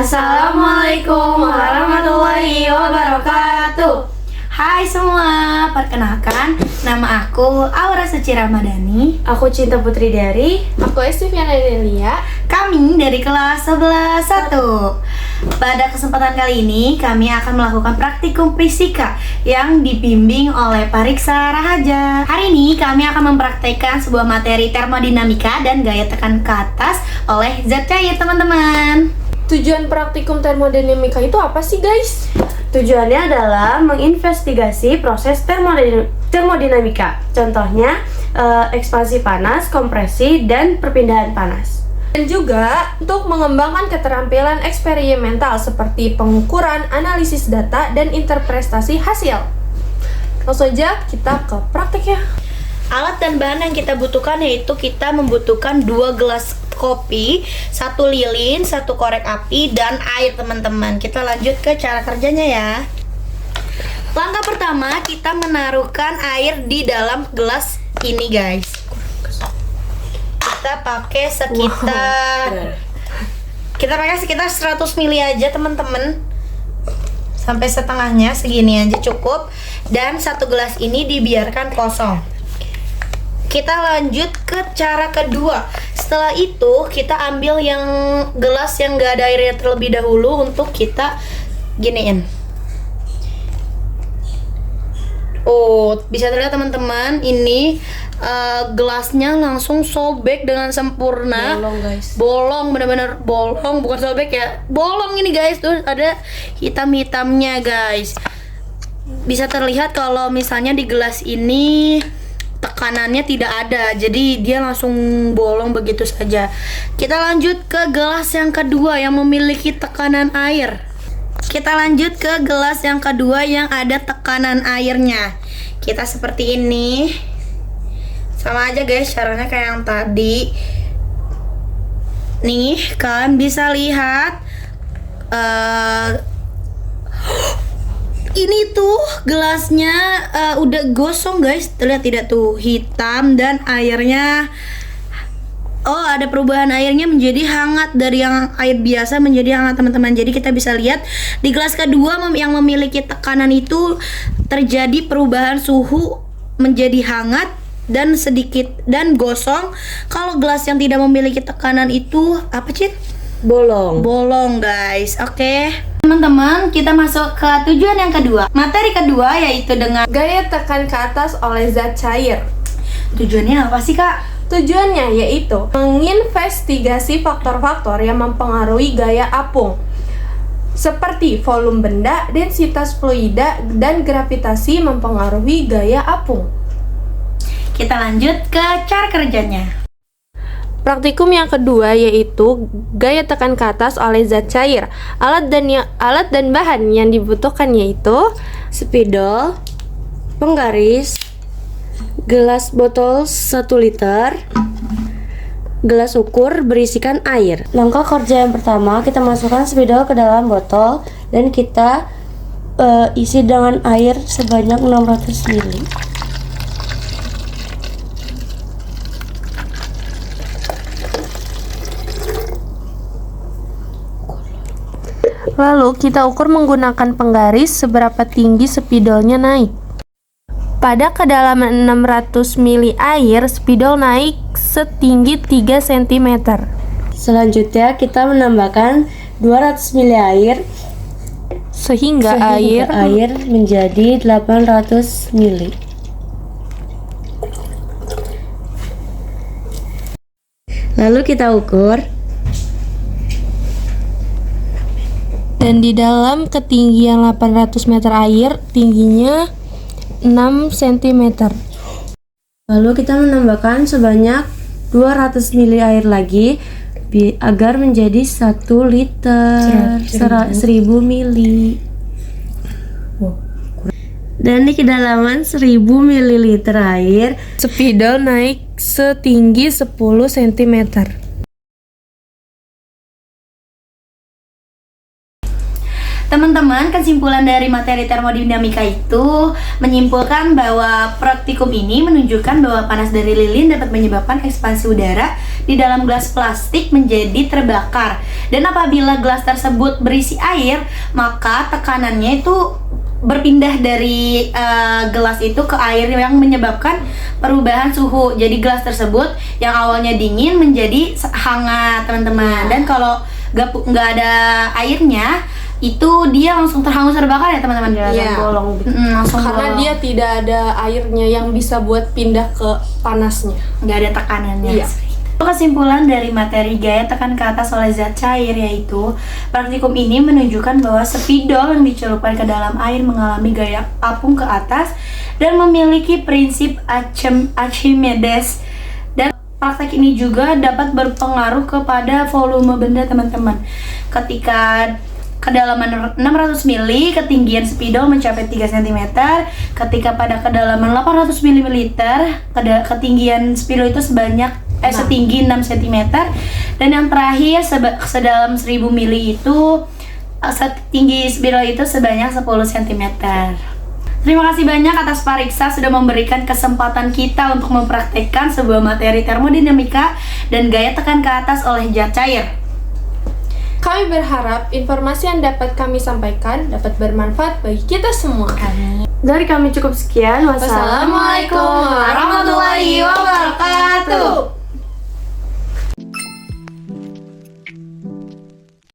Assalamualaikum warahmatullahi wabarakatuh. Hai semua, perkenalkan nama aku Aura Suci Ramadhani. Aku Cinta Putri Dari. Aku Estiviana Delia. Kami dari kelas 11-1. Pada kesempatan kali ini kami akan melakukan praktikum fisika yang dibimbing oleh Pariksa Rahaja. Hari ini kami akan mempraktekkan sebuah materi termodinamika dan gaya tekan ke atas oleh zat cair, teman-teman. Tujuan praktikum termodinamika itu apa sih, guys? Tujuannya adalah menginvestigasi proses termodinamika. Contohnya, ekspansi panas, kompresi, dan perpindahan panas. Dan juga untuk mengembangkan keterampilan eksperimental seperti pengukuran, analisis data, dan interpretasi hasil. Langsung aja kita ke prakteknya. Alat dan bahan yang kita butuhkan yaitu kita membutuhkan 2 gelas kopi, 1 lilin, 1 korek api, dan air, teman-teman. Kita lanjut ke cara kerjanya ya. Langkah pertama, kita menaruhkan air di dalam gelas ini, guys. Kita pakai sekitar 100 ml aja, teman-teman. Sampai setengahnya, segini aja cukup. Dan 1 gelas ini dibiarkan kosong. Kita lanjut ke cara kedua. Setelah itu kita ambil yang gelas yang gak ada airnya terlebih dahulu untuk kita giniin. Oh, bisa terlihat teman-teman, ini gelasnya langsung sobek dengan sempurna. Bolong, guys. Bolong, benar-benar bolong, bukan sobek ya. Bolong ini, guys. Tuh ada hitam-hitamnya, guys. Bisa terlihat kalau misalnya di gelas ini tekanannya tidak ada, jadi dia langsung bolong begitu saja. Kita lanjut ke gelas yang kedua yang memiliki tekanan air. Kita lanjut ke gelas yang kedua yang ada tekanan airnya. Kita seperti ini. Sama aja, guys, caranya kayak yang tadi. Nih, kalian bisa lihat ini tuh gelasnya udah gosong, guys. Terlihat tidak tuh, hitam dan airnya. Oh, ada perubahan airnya menjadi hangat, dari yang air biasa menjadi hangat, teman-teman. Jadi kita bisa lihat di gelas kedua yang memiliki tekanan itu terjadi perubahan suhu menjadi hangat dan sedikit dan gosong. Kalau gelas yang tidak memiliki tekanan itu apa, Cid? Bolong, guys. Oke. Teman-teman, kita masuk ke tujuan yang kedua. Materi kedua yaitu dengan Gaya tekan ke atas oleh zat cair. tujuannya apa sih, Kak? Tujuannya yaitu menginvestigasi faktor-faktor yang mempengaruhi gaya apung, seperti volume benda, densitas fluida, dan gravitasi mempengaruhi gaya apung. Kita lanjut ke cara kerjanya. Praktikum yang kedua yaitu gaya tekan ke atas oleh zat cair. Alat dan bahan yang dibutuhkan yaitu Spidol, penggaris, gelas botol 1 liter, gelas ukur berisikan air. Langkah kerja yang pertama, kita masukkan spidol ke dalam botol dan kita isi dengan air sebanyak 600 ml. Lalu kita ukur menggunakan penggaris seberapa tinggi spidolnya naik. Pada kedalaman 600 ml air, spidol naik setinggi 3 cm. Selanjutnya kita menambahkan 200 ml air Sehingga air menjadi 800 ml. Lalu kita ukur. Dan di dalam ketinggian 800 meter air, tingginya 6 cm. Lalu kita menambahkan sebanyak 200 ml air lagi agar menjadi 1 liter 1000 ml. Dan di kedalaman 1000 ml air, Spidol naik setinggi 10 cm. Teman-teman, kesimpulan dari materi termodinamika itu menyimpulkan bahwa praktikum ini menunjukkan bahwa panas dari lilin dapat menyebabkan ekspansi udara di dalam gelas plastik menjadi terbakar. Dan apabila gelas tersebut berisi air, maka tekanannya itu berpindah dari gelas itu ke air yang menyebabkan perubahan suhu. Jadi gelas tersebut yang awalnya dingin menjadi hangat, teman-teman. Dan kalau nggak ada airnya, itu dia langsung terhangus terbakar ya, teman-teman. Iya. Bolong. Langsung Karena bolong. dia tidak ada airnya yang bisa buat pindah ke panasnya. nggak ada tekanannya. Iya. Kesimpulan dari materi gaya tekan ke atas oleh zat cair yaitu praktikum ini menunjukkan bahwa spidol yang dicelupkan ke dalam air mengalami gaya apung ke atas dan memiliki prinsip Archimedes. Dan praktek ini juga dapat berpengaruh kepada volume benda, teman-teman. Ketika kedalaman 600 mili, ketinggian spidol mencapai 3 cm. Ketika pada kedalaman 800 ml, ketinggian spidol itu setinggi 6 cm. Dan yang terakhir sedalam 1000 mili itu setinggi spidol itu sebanyak 10 cm. Terima kasih banyak atas Pak Riksa sudah memberikan kesempatan kita untuk mempraktekkan sebuah materi termodinamika dan gaya tekan ke atas oleh zat cair. Kami berharap informasi yang dapat kami sampaikan dapat bermanfaat bagi kita semua. Dari kami cukup sekian. Wassalamualaikum warahmatullahi wabarakatuh.